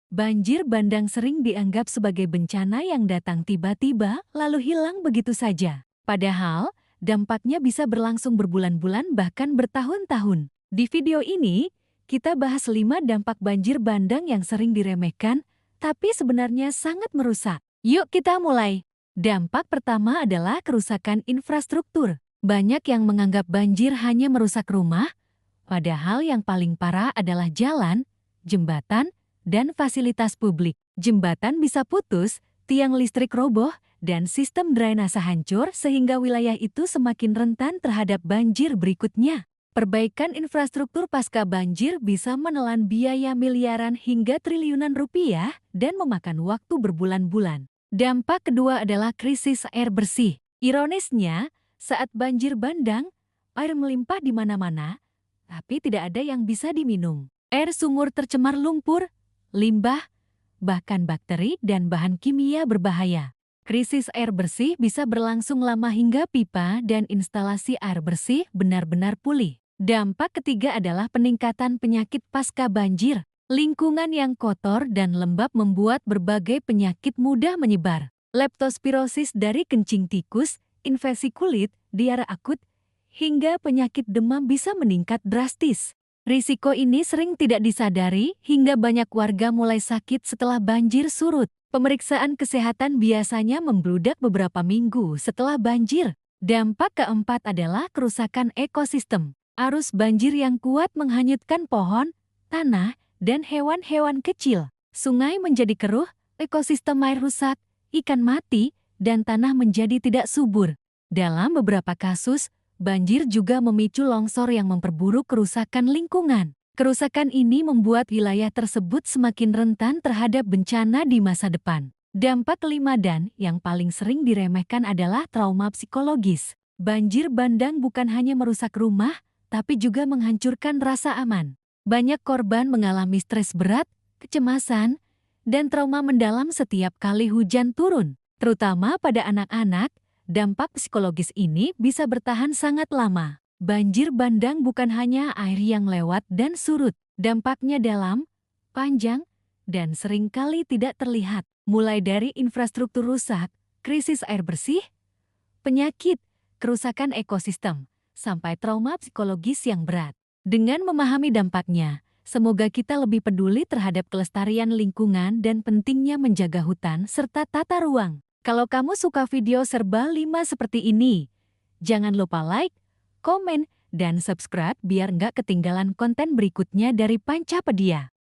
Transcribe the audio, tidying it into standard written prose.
Banjir bandang sering dianggap sebagai bencana yang datang tiba-tiba lalu hilang begitu saja. Padahal, dampaknya bisa berlangsung berbulan-bulan bahkan bertahun-tahun. Di video ini, kita bahas 5 dampak banjir bandang yang sering diremehkan, tapi sebenarnya sangat merusak. Yuk kita mulai. Dampak pertama adalah kerusakan infrastruktur. Banyak yang menganggap banjir hanya merusak rumah, padahal yang paling parah adalah jalan, jembatan, dan fasilitas publik. Jembatan bisa putus, tiang listrik roboh, dan sistem drainase hancur sehingga wilayah itu semakin rentan terhadap banjir berikutnya. Perbaikan infrastruktur pasca banjir bisa menelan biaya miliaran hingga triliunan rupiah dan memakan waktu berbulan-bulan. Dampak kedua adalah krisis air bersih. Ironisnya, saat banjir bandang, air melimpah di mana-mana, tapi tidak ada yang bisa diminum. Air sumur tercemar lumpur, limbah, bahkan bakteri dan bahan kimia berbahaya. Krisis air bersih bisa berlangsung lama hingga pipa dan instalasi air bersih benar-benar pulih. Dampak ketiga adalah peningkatan penyakit pasca banjir. Lingkungan yang kotor dan lembab membuat berbagai penyakit mudah menyebar. Leptospirosis dari kencing tikus, infeksi kulit, diare akut, hingga penyakit demam bisa meningkat drastis. Risiko ini sering tidak disadari hingga banyak warga mulai sakit setelah banjir surut. Pemeriksaan kesehatan biasanya membludak beberapa minggu setelah banjir. Dampak keempat adalah kerusakan ekosistem. Arus banjir yang kuat menghanyutkan pohon, tanah, dan hewan-hewan kecil. Sungai menjadi keruh, ekosistem air rusak, ikan mati, dan tanah menjadi tidak subur. Dalam beberapa kasus, banjir juga memicu longsor yang memperburuk kerusakan lingkungan. Kerusakan ini membuat wilayah tersebut semakin rentan terhadap bencana di masa depan. Dampak kelima dan yang paling sering diremehkan adalah trauma psikologis. Banjir bandang bukan hanya merusak rumah, tapi juga menghancurkan rasa aman. Banyak korban mengalami stres berat, kecemasan, dan trauma mendalam setiap kali hujan turun. Terutama pada anak-anak, dampak psikologis ini bisa bertahan sangat lama. Banjir bandang bukan hanya air yang lewat dan surut. Dampaknya dalam, panjang, dan seringkali tidak terlihat. Mulai dari infrastruktur rusak, krisis air bersih, penyakit, kerusakan ekosistem, sampai trauma psikologis yang berat. Dengan memahami dampaknya, semoga kita lebih peduli terhadap kelestarian lingkungan dan pentingnya menjaga hutan serta tata ruang. Kalau kamu suka video serba 5 seperti ini, jangan lupa like, komen, dan subscribe biar nggak ketinggalan konten berikutnya dari Pancapedia.